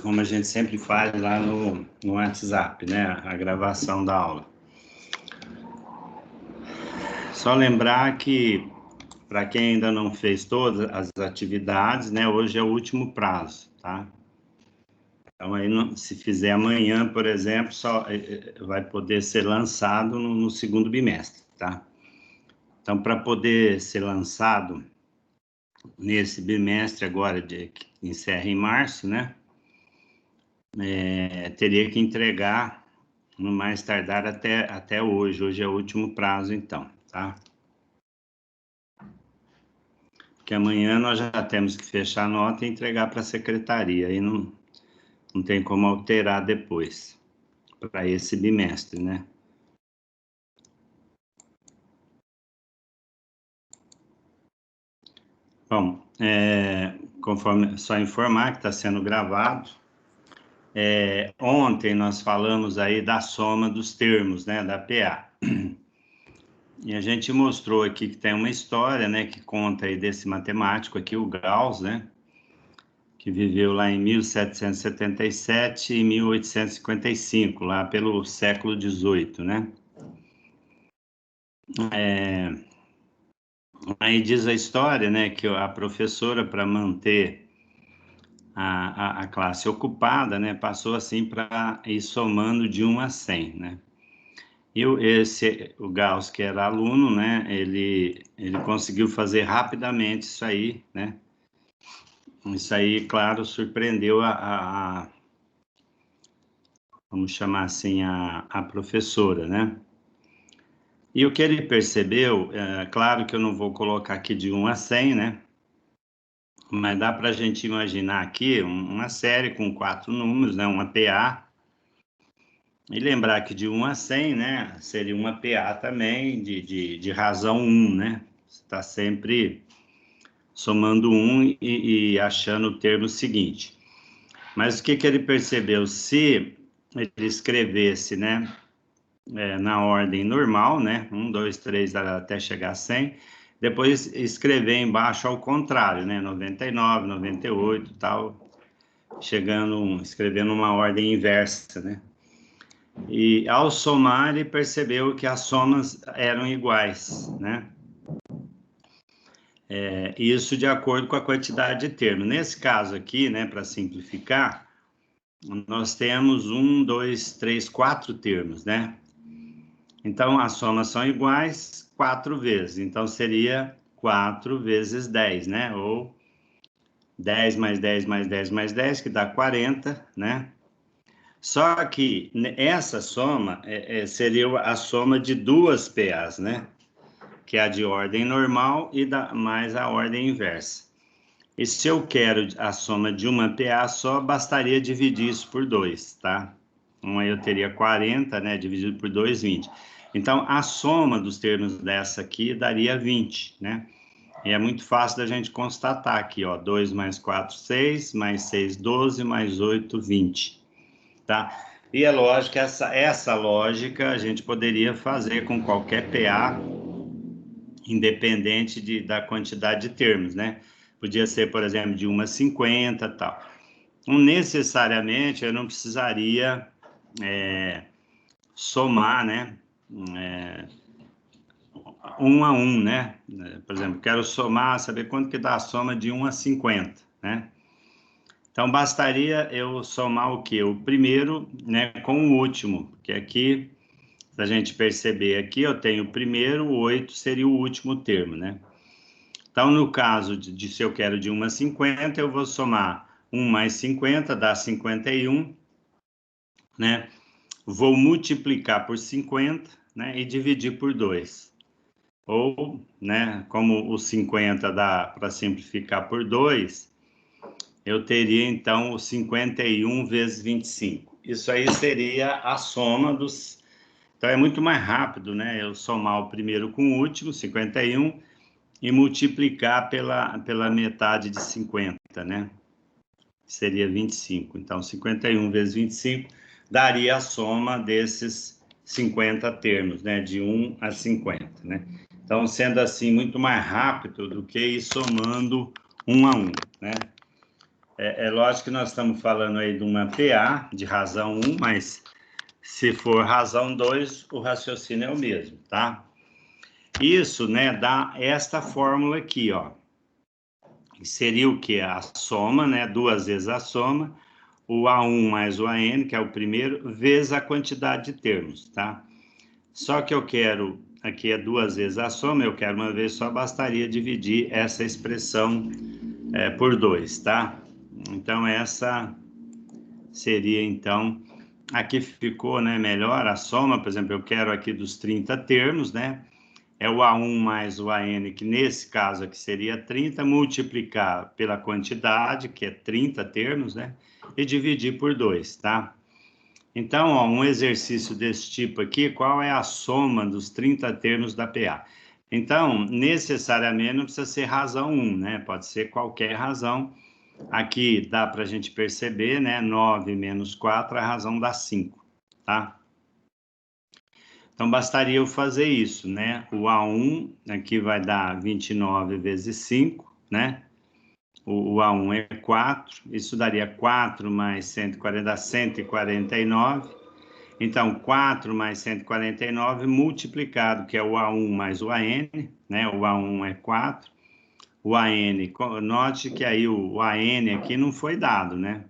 como a gente sempre faz lá no WhatsApp, né? A gravação da aula. Só lembrar que, para quem ainda não fez todas as atividades, né? Hoje é o último prazo, tá? Então, aí, se fizer amanhã, por exemplo, só vai poder ser lançado no segundo bimestre, tá? Então, para poder ser lançado nesse bimestre agora, que encerra em março, né? Teria que entregar no mais tardar até hoje. Hoje é o último prazo, então, tá? Porque amanhã nós já temos que fechar a nota e entregar para a secretaria. Aí não tem como alterar depois, para esse bimestre, né? Bom, conforme só informar que está sendo gravado, ontem nós falamos aí da soma dos termos, né, da PA. E a gente mostrou aqui que tem uma história, né, que conta aí desse matemático aqui, o Gauss, né, que viveu lá em 1777 e 1855, lá pelo século XVIII, né. Aí diz a história, né, que a professora, para manter a classe ocupada, né, passou assim para ir somando de 1 a 100, né. E o Gauss, que era aluno, né, ele conseguiu fazer rapidamente isso aí, né. Isso aí, claro, surpreendeu vamos chamar assim, a professora, né. E o que ele percebeu, claro que eu não vou colocar aqui de 1 a 100, né, mas dá para a gente imaginar aqui uma série com 4 números, né, uma PA, e lembrar que de 1 a 100, né, seria uma PA também de razão 1, né, você está sempre somando 1 e achando o termo seguinte. Mas o que ele percebeu? Se ele escrevesse, né, na ordem normal, né, 1, 2, 3, até chegar a 100, depois escrever embaixo ao contrário, né, 99, 98 e tal, escrevendo uma ordem inversa, né. E ao somar, ele percebeu que as somas eram iguais, né. Isso de acordo com a quantidade de termos. Nesse caso aqui, né, para simplificar, nós temos 1, 2, 3, 4 termos, né? Então, as somas são iguais 4 vezes. Então, seria 4 vezes 10, né? Ou 10 mais 10 mais 10 mais 10, que dá 40, né? Só que essa soma seria a soma de duas PAs, né? Que é a de ordem normal e mais a ordem inversa. E se eu quero a soma de uma PA só, bastaria dividir isso por 2, tá? Então, aí eu teria 40, né? Dividido por 2, 20. Então, a soma dos termos dessa aqui daria 20, né? E é muito fácil da gente constatar aqui, ó. 2 mais 4, 6, mais 6, 12, mais 8, 20, tá? E é lógico que essa lógica a gente poderia fazer com qualquer PA, independente da quantidade de termos, né? Podia ser, por exemplo, de 1 a 50 e tal. Não necessariamente eu não precisaria somar, né? 1 a 1, né? Por exemplo, quero somar, saber quanto que dá a soma de 1 a 50, né? Então, bastaria eu somar o quê? O primeiro, né, com o último, que aqui, para a gente perceber aqui, eu tenho o primeiro, o 8 seria o último termo, né? Então, no caso de se eu quero de 1 a 50, eu vou somar 1 mais 50, dá 51, né? Vou multiplicar por 50, né? E dividir por 2. Ou, né, como o 50 dá para simplificar por 2, eu teria, então, o 51 vezes 25. Isso aí seria a soma dos... Então, é muito mais rápido, né? Eu somar o primeiro com o último, 51, e multiplicar pela metade de 50, né? Seria 25. Então, 51 vezes 25 daria a soma desses 50 termos, né? De 1 a 50, né? Então, sendo assim, muito mais rápido do que ir somando 1 a 1, né? É lógico que nós estamos falando aí de uma PA, de razão 1, mas se for razão 2, o raciocínio é o mesmo, tá? Isso, né, dá esta fórmula aqui, ó. Seria o que? A soma, né? 2 vezes a soma, o A1 mais o AN, que é o primeiro, vezes a quantidade de termos, tá? Só que eu quero, aqui é 2 vezes a soma, eu quero uma vez só, bastaria dividir essa expressão por 2, tá? Então, essa seria, então, aqui ficou, né, melhor a soma, por exemplo, eu quero aqui dos 30 termos, né? É o A1 mais o AN, que nesse caso aqui seria 30, multiplicar pela quantidade, que é 30 termos, né? E dividir por 2, tá? Então, ó, um exercício desse tipo aqui, qual é a soma dos 30 termos da PA? Então, necessariamente não precisa ser razão 1, né? Pode ser qualquer razão. Aqui dá para a gente perceber, né? 9 menos 4, a razão dá 5, tá? Então, bastaria eu fazer isso, né? O A1 aqui vai dar 29 vezes 5, né? O A1 é 4, isso daria 4 mais 140, dá 149. Então, 4 mais 149 multiplicado, que é o A1 mais o AN, né? O A1 é 4, o AN, note que aí o AN aqui não foi dado, né?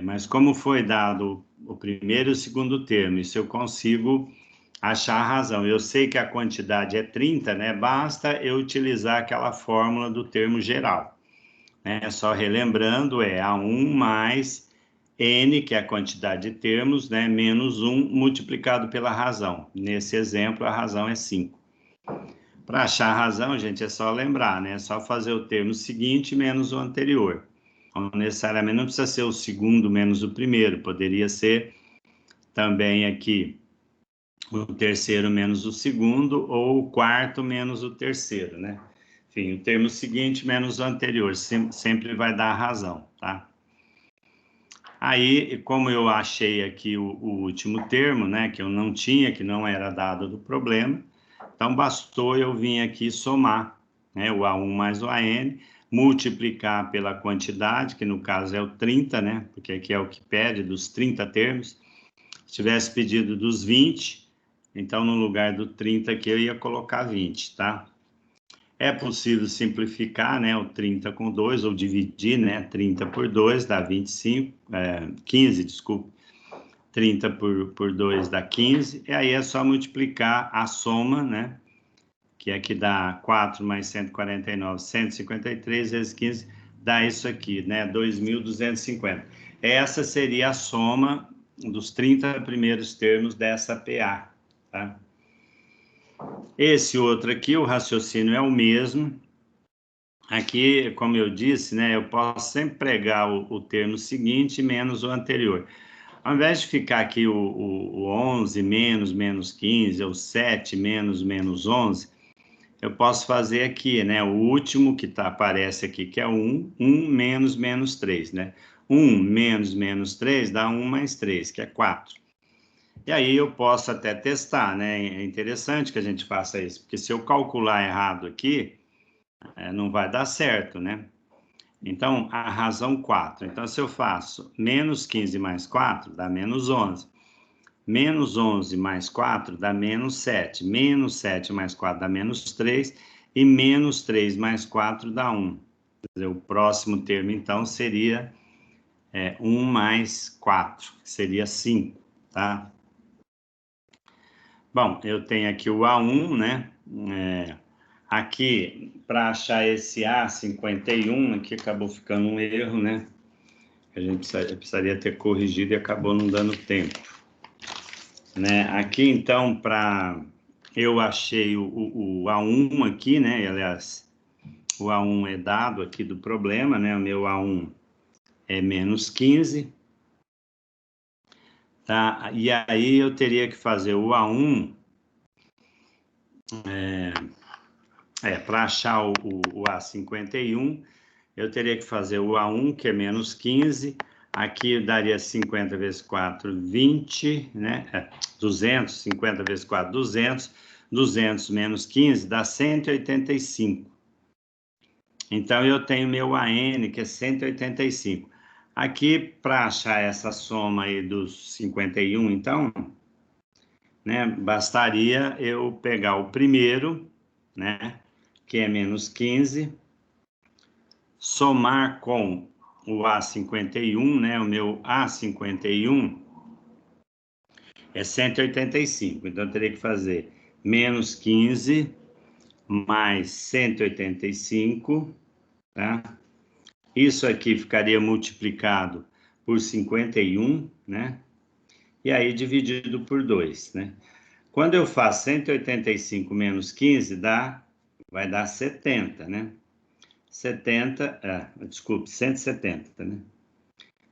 Mas como foi dado o primeiro e o segundo termo, isso eu consigo achar a razão. Eu sei que a quantidade é 30, né? Basta eu utilizar aquela fórmula do termo geral, né? Só relembrando, é A1 mais N, que é a quantidade de termos, né? Menos 1 multiplicado pela razão. Nesse exemplo, a razão é 5. Para achar a razão, gente, é só lembrar, né? É só fazer o termo seguinte menos o anterior. Não necessariamente não precisa ser o segundo menos o primeiro, poderia ser também aqui o terceiro menos o segundo, ou o quarto menos o terceiro, né? Enfim, o termo seguinte menos o anterior, sempre vai dar a razão, tá? Aí, como eu achei aqui o último termo, né, que eu não tinha, que não era dado do problema, então bastou eu vir aqui somar, né, o A1 mais o AN, multiplicar pela quantidade, que no caso é o 30, né, porque aqui é o que pede, dos 30 termos. Se tivesse pedido dos 20, então no lugar do 30 aqui eu ia colocar 20, tá? É possível simplificar, né, o 30 com 2, ou dividir, né, 30 por 2 dá 25, 15, desculpa. 30 por 2 dá 15, e aí é só multiplicar a soma, né, que aqui dá 4 mais 149, 153 vezes 15, dá isso aqui, né, 2.250. Essa seria a soma dos 30 primeiros termos dessa PA, tá? Esse outro aqui, o raciocínio é o mesmo. Aqui, como eu disse, né, eu posso sempre pregar o termo seguinte menos o anterior. Ao invés de ficar aqui o 11 menos 15, ou 7 menos 11, eu posso fazer aqui, né, o último que aparece aqui, que é 1 menos 3, né? 1 menos 3 dá 1 mais 3, que é 4. E aí eu posso até testar, né? É interessante que a gente faça isso, porque se eu calcular errado aqui, não vai dar certo, né? Então, a razão 4. Então, se eu faço menos 15 mais 4, dá menos 11. Menos 11 mais 4 dá menos 7. Menos 7 mais 4 dá menos 3. E menos 3 mais 4 dá 1. Quer dizer, o próximo termo, então, seria 1 mais 4, que seria 5, tá? Bom, eu tenho aqui o A1, né? Aqui, para achar esse A51, aqui acabou ficando um erro, né? A gente precisaria ter corrigido e acabou não dando tempo, né? Aqui, então, eu achei o A1 aqui, né? Aliás, o A1 é dado aqui do problema, né? O meu A1 é menos 15, tá? E aí eu teria que fazer o A1, para achar o A51, eu teria que fazer o A1, que é menos 15, aqui daria 50 vezes 4, 20, né? 200, 50 vezes 4, 200. 200 menos 15 dá 185. Então, eu tenho meu AN, que é 185. Aqui, para achar essa soma aí dos 51, então, né, bastaria eu pegar o primeiro, né, que é menos 15, somar com o A51, né, o meu A51 é 185. Então, eu teria que fazer menos 15 mais 185, tá? Isso aqui ficaria multiplicado por 51, né? E aí dividido por 2, né? Quando eu faço 185 menos 15, vai dar 70, né? 170, né?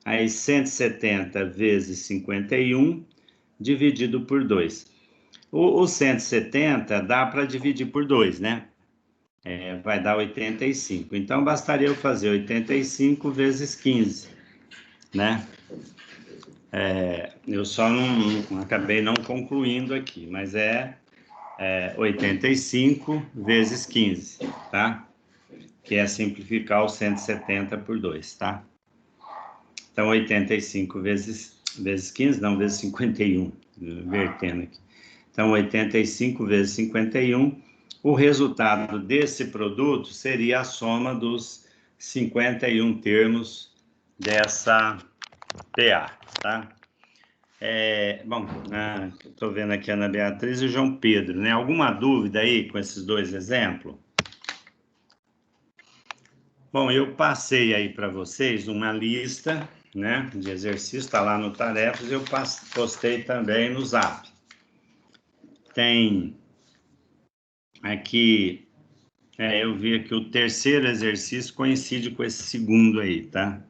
Aí 170 vezes 51 dividido por 2. O 170 dá para dividir por 2, né? Vai dar 85. Então, bastaria eu fazer 85 vezes 15, né? Eu só não acabei não concluindo aqui, mas é 85 vezes 15, tá? Que é simplificar o 170 por 2, tá? Então, 85 vezes 15, não, vezes 51, invertendo aqui. Então, 85 vezes 51, o resultado desse produto seria a soma dos 51 termos dessa PA, tá? Bom, estou vendo aqui a Ana Beatriz e o João Pedro, né? Alguma dúvida aí com esses dois exemplos? Bom, eu passei aí para vocês uma lista, né, de exercícios, está lá no Tarefas, eu postei também no Zap. Tem aqui, eu vi aqui o terceiro exercício coincide com esse segundo aí, tá?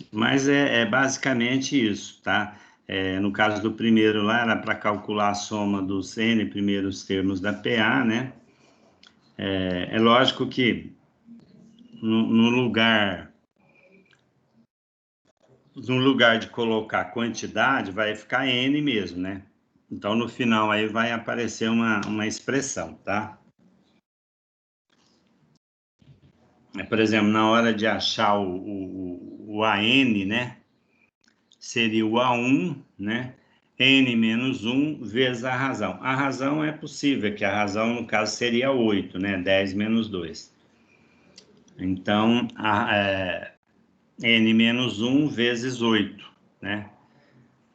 Mas é basicamente isso, tá? No caso do primeiro lá, era para calcular a soma dos N primeiros termos da PA, né? É lógico que no lugar de colocar quantidade, vai ficar N mesmo, né? Então, no final aí vai aparecer uma expressão, tá? Por exemplo, na hora de achar o AN, né? Seria o A1, né? N menos 1 vezes a razão. A razão é possível, que a razão, no caso, seria 8, né? 10 menos 2. Então, N menos 1 vezes 8, né?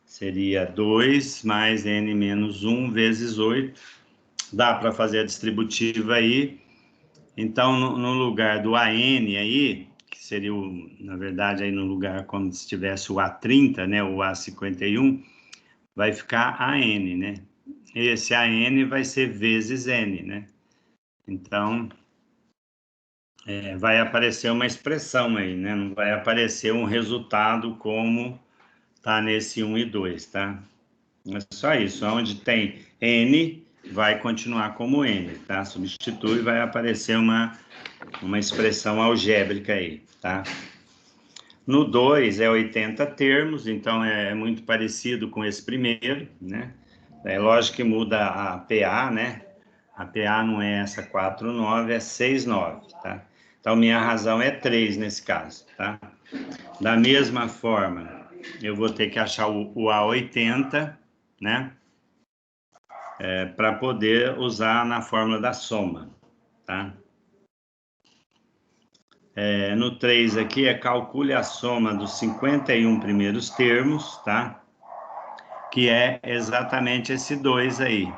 Seria 2 mais N menos 1 vezes 8. Dá para fazer a distributiva aí. Então, no lugar do AN aí, que seria, na verdade, aí no lugar como se tivesse o A30, né? O A51, vai ficar AN, né? Esse AN vai ser vezes N, né? Então, vai aparecer uma expressão aí, né? Não vai aparecer um resultado como tá nesse 1 e 2, tá? É só isso. Onde tem N, vai continuar como N, tá? Substitui e vai aparecer uma expressão algébrica aí, tá? No 2 é 80 termos, então é muito parecido com esse primeiro, né? É lógico que muda a PA, né? A PA não é essa 4,9, é 6,9, tá? Então, minha razão é 3 nesse caso, tá? Da mesma forma, eu vou ter que achar o A80, né? Para poder usar na fórmula da soma, tá? No 3 aqui calcule a soma dos 51 primeiros termos, tá? Que é exatamente esse 2 aí,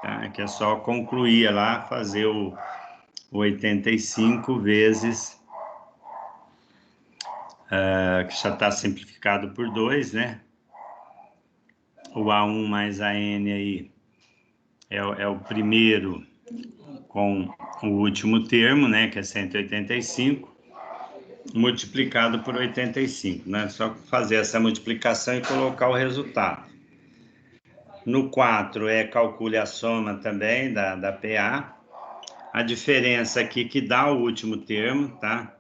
tá? Que é só concluir lá, fazer o 85 vezes, que já está simplificado por 2, né? O A1 mais a N aí é o primeiro com o último termo, né? Que é 185, multiplicado por 85, né? Só fazer essa multiplicação e colocar o resultado. No 4 calcule a soma também da PA. A diferença aqui que dá o último termo, tá?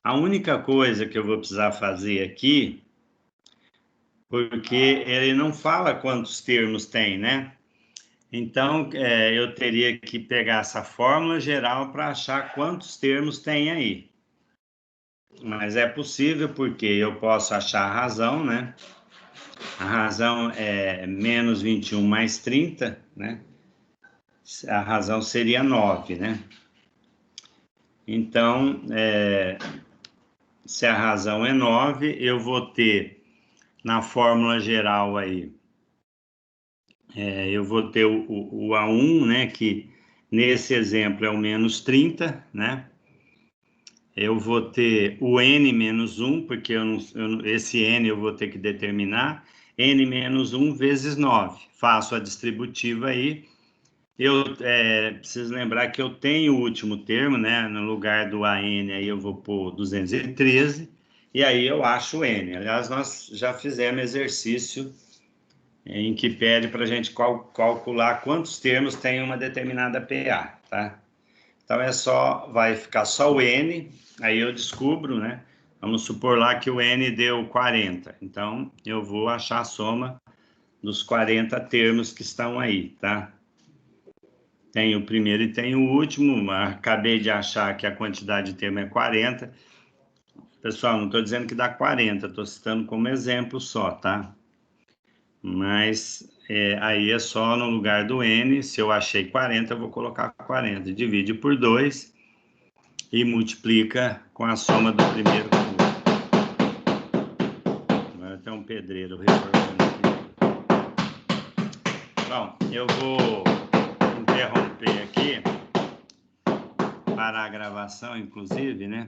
A única coisa que eu vou precisar fazer aqui, porque ele não fala quantos termos tem, né? Então, eu teria que pegar essa fórmula geral para achar quantos termos tem aí. Mas é possível porque eu posso achar a razão, né? A razão é menos 21 mais 30, né? A razão seria 9, né? Então, se a razão é 9, eu vou ter na fórmula geral aí, eu vou ter o A1, né? Que nesse exemplo é o menos 30, né? Eu vou ter o n menos 1, porque esse n eu vou ter que determinar, n menos 1 vezes 9. Faço a distributiva aí. Eu preciso lembrar que eu tenho o último termo, né? No lugar do AN, aí eu vou pôr 213, e aí eu acho o n. Aliás, nós já fizemos exercício em que pede para a gente calcular quantos termos tem uma determinada PA, tá? Então vai ficar só o n, aí eu descubro, né? Vamos supor lá que o n deu 40. Então eu vou achar a soma dos 40 termos que estão aí, tá? Tem o primeiro e tem o último. Acabei de achar que a quantidade de termo é 40. Pessoal, não estou dizendo que dá 40, estou citando como exemplo só, tá? Mas aí é só no lugar do n, se eu achei 40, eu vou colocar 40. Divide por 2 e multiplica com a soma do primeiro com o outro. Agora tem um pedreiro reformando aqui. Bom, eu vou interromper aqui, parar a gravação, inclusive, né?